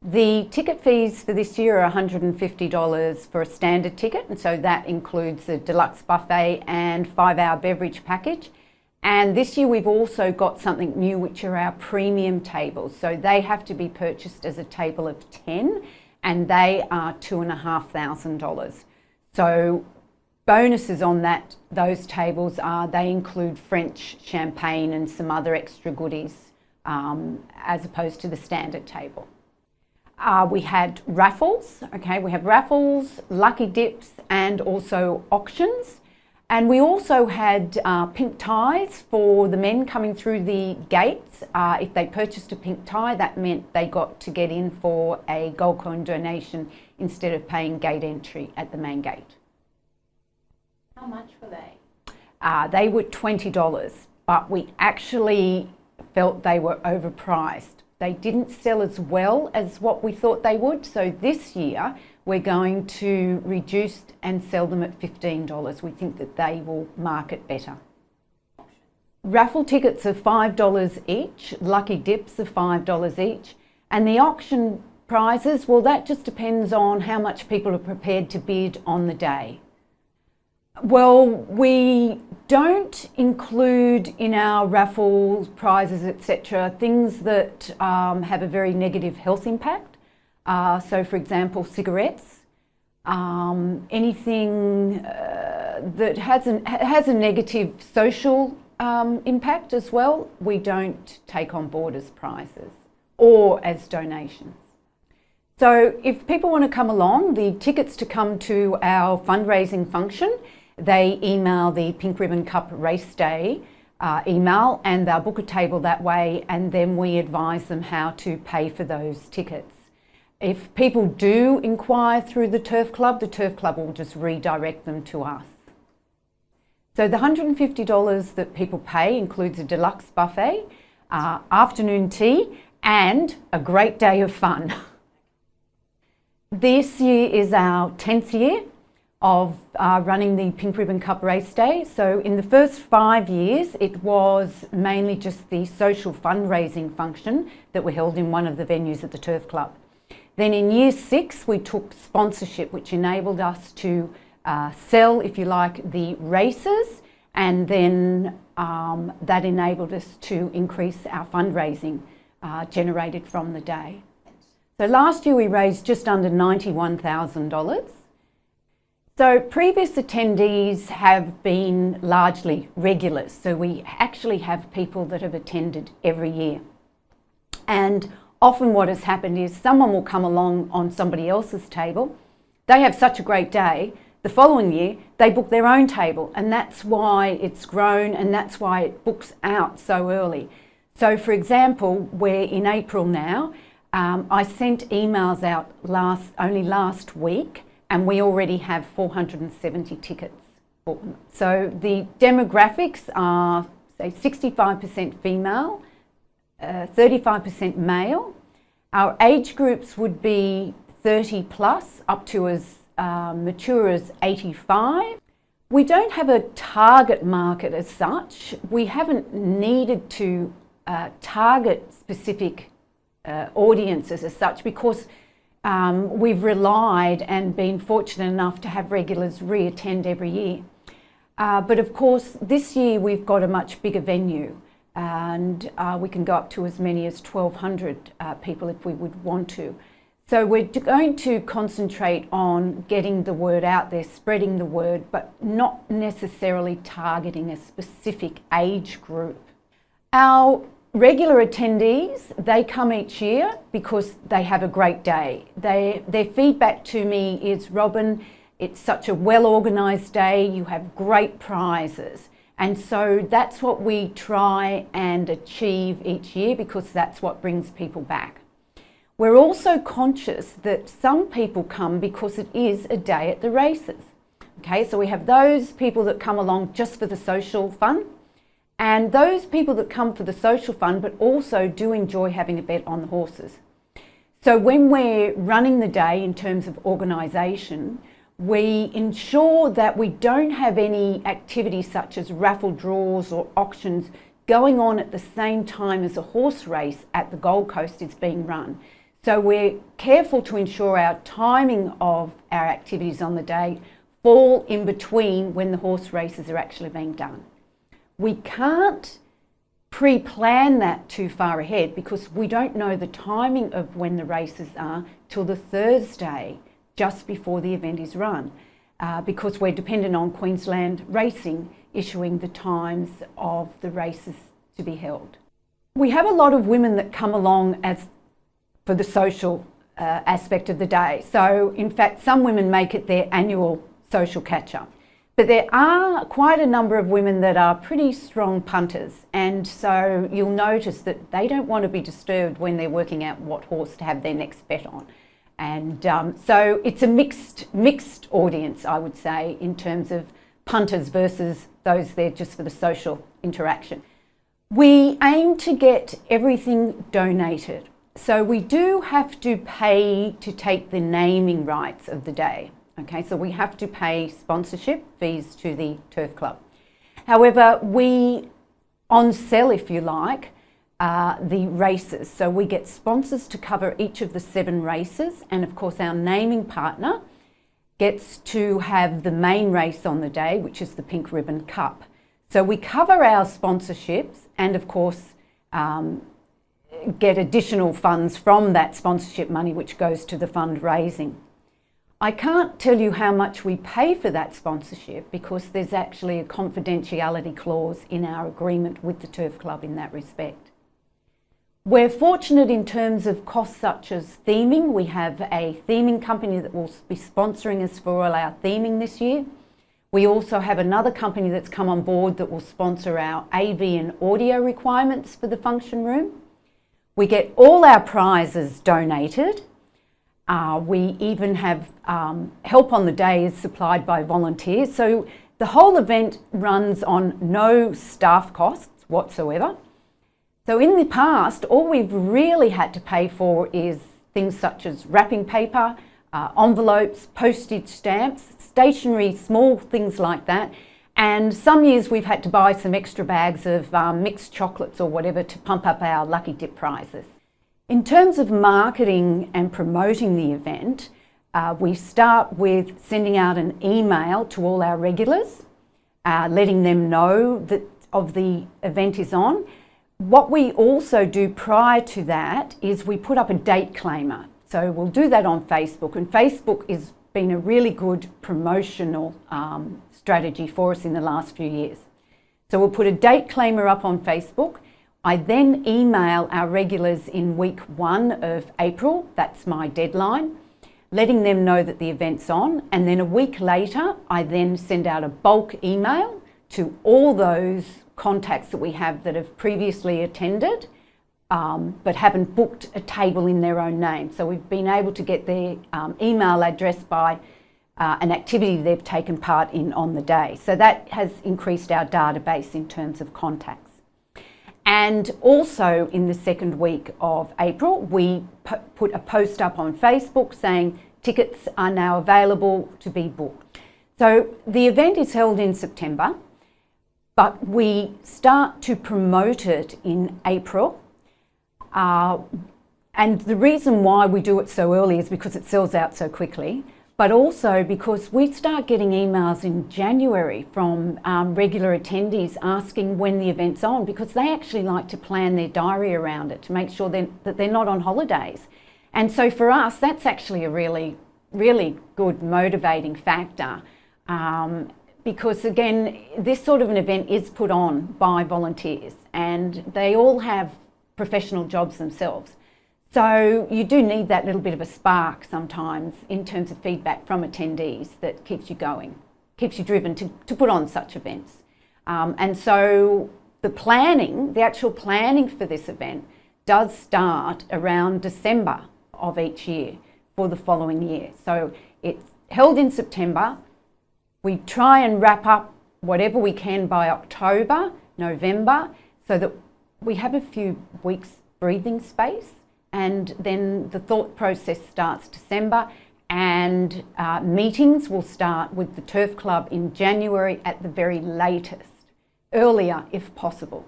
The ticket fees for this year are $150 for a standard ticket, and so that includes a deluxe buffet and 5-hour beverage package. And this year we've also got something new, which are our premium tables. So they have to be purchased as a table of 10, and they are $2,500. So bonuses on those tables are they include French champagne and some other extra goodies as opposed to the standard table. We had raffles, we have raffles, lucky dips and also auctions. And we also had pink ties for the men coming through the gates. If they purchased a pink tie, that meant they got to get in for a gold coin donation instead of paying gate entry at the main gate. How much were they? They were $20, but we actually felt they were overpriced. They didn't sell as well as what we thought they would, so this year we're going to reduce and sell them at $15. We think that they will market better. Raffle tickets are $5 each, lucky dips are $5 each, and the auction prizes, well, that just depends on how much people are prepared to bid on the day. Well, we don't include in our raffles, prizes, etc., things that have a very negative health impact. So, for example, cigarettes, anything that has a negative social impact as well, we don't take on board as prizes or as donations. So if people want to come along, the tickets to come to our fundraising function, they email the Pink Ribbon Cup Race Day email and they'll book a table that way, and then we advise them how to pay for those tickets. If people do inquire through the Turf Club will just redirect them to us. So the $150 that people pay includes a deluxe buffet, afternoon tea and a great day of fun. This year is our 10th year of running the Pink Ribbon Cup Race Day. So in the first 5 years, it was mainly just the social fundraising function that we held in one of the venues at the Turf Club. Then in year 6, we took sponsorship, which enabled us to sell, if you like, the races, and then that enabled us to increase our fundraising generated from the day. So last year we raised just under $91,000. So previous attendees have been largely regulars. So we actually have people that have attended every year. And often what has happened is someone will come along on somebody else's table. They have such a great day. The following year, they book their own table, and that's why it's grown and that's why it books out so early. So for example, we're in April now. I sent emails out only last week, and we already have 470 tickets booked. So the demographics are, say, 65% female, 35% male. Our age groups would be 30 plus up to as mature as 85. We don't have a target market as such. We haven't needed to target specific audiences as such, because we've relied and been fortunate enough to have regulars re-attend every year. But of course, this year we've got a much bigger venue, and we can go up to as many as 1,200 people if we would want to. So we're going to concentrate on getting the word out there, spreading the word, but not necessarily targeting a specific age group. Our regular attendees, they come each year because they have a great day. Their feedback to me is, Robin, it's such a well-organised day, you have great prizes. And so that's what we try and achieve each year, because that's what brings people back. We're also conscious that some people come because it is a day at the races. Okay, so we have those people that come along just for the social fun, and those people that come for the social fun but also do enjoy having a bet on the horses. So when we're running the day in terms of organisation, we ensure that we don't have any activities such as raffle draws or auctions going on at the same time as a horse race at the Gold Coast is being run. So we're careful to ensure our timing of our activities on the day fall in between when the horse races are actually being done. We can't pre-plan that too far ahead because we don't know the timing of when the races are till the Thursday just before the event is run, because we're dependent on Queensland Racing issuing the times of the races to be held. We have a lot of women that come along as for the social aspect of the day. So in fact, some women make it their annual social catch-up. But there are quite a number of women that are pretty strong punters, and so you'll notice that they don't want to be disturbed when they're working out what horse to have their next bet on. And so it's a mixed audience, I would say, in terms of punters versus those there just for the social interaction. We aim to get everything donated. So we do have to pay to take the naming rights of the day. Okay, so we have to pay sponsorship fees to the Turf Club. However, we on-sell, if you like, the races. So we get sponsors to cover each of the 7 races, and of course our naming partner gets to have the main race on the day, which is the Pink Ribbon Cup. So we cover our sponsorships and of course get additional funds from that sponsorship money which goes to the fundraising. I can't tell you how much we pay for that sponsorship because there's actually a confidentiality clause in our agreement with the Turf Club in that respect. We're fortunate in terms of costs such as theming. We have a theming company that will be sponsoring us for all our theming this year. We also have another company that's come on board that will sponsor our AV and audio requirements for the function room. We get all our prizes donated. We even have help on the day is supplied by volunteers. So the whole event runs on no staff costs whatsoever. So in the past, all we've really had to pay for is things such as wrapping paper, envelopes, postage stamps, stationery, small things like that. And some years we've had to buy some extra bags of mixed chocolates or whatever to pump up our lucky dip prizes. In terms of marketing and promoting the event, we start with sending out an email to all our regulars, letting them know that the event is on. What we also do prior to that is we put up a date claimer. So we'll do that on Facebook, and Facebook has been a really good promotional strategy for us in the last few years. So we'll put a date claimer up on Facebook. I then email our regulars in week 1 of April, that's my deadline, letting them know that the event's on, and then a week later I then send out a bulk email to all those contacts that we have that have previously attended but haven't booked a table in their own name. So we've been able to get their email address by an activity they've taken part in on the day. So that has increased our database in terms of contacts. And also in the second week of April, we put a post up on Facebook saying tickets are now available to be booked. So the event is held in September, but we start to promote it in April. And the reason why we do it so early is because it sells out so quickly, but also because we start getting emails in January from regular attendees asking when the event's on, because they actually like to plan their diary around it to make sure that they're not on holidays. And so for us, that's actually a really, really good motivating factor. Because again, this sort of an event is put on by volunteers and they all have professional jobs themselves. So you do need that little bit of a spark sometimes in terms of feedback from attendees that keeps you going, keeps you driven to put on such events. And so the actual planning for this event does start around December of each year for the following year. So it's held in September. We try and wrap up whatever we can by October, November, so that we have a few weeks breathing space, and then the thought process starts December, and meetings will start with the Turf Club in January at the very latest, earlier if possible.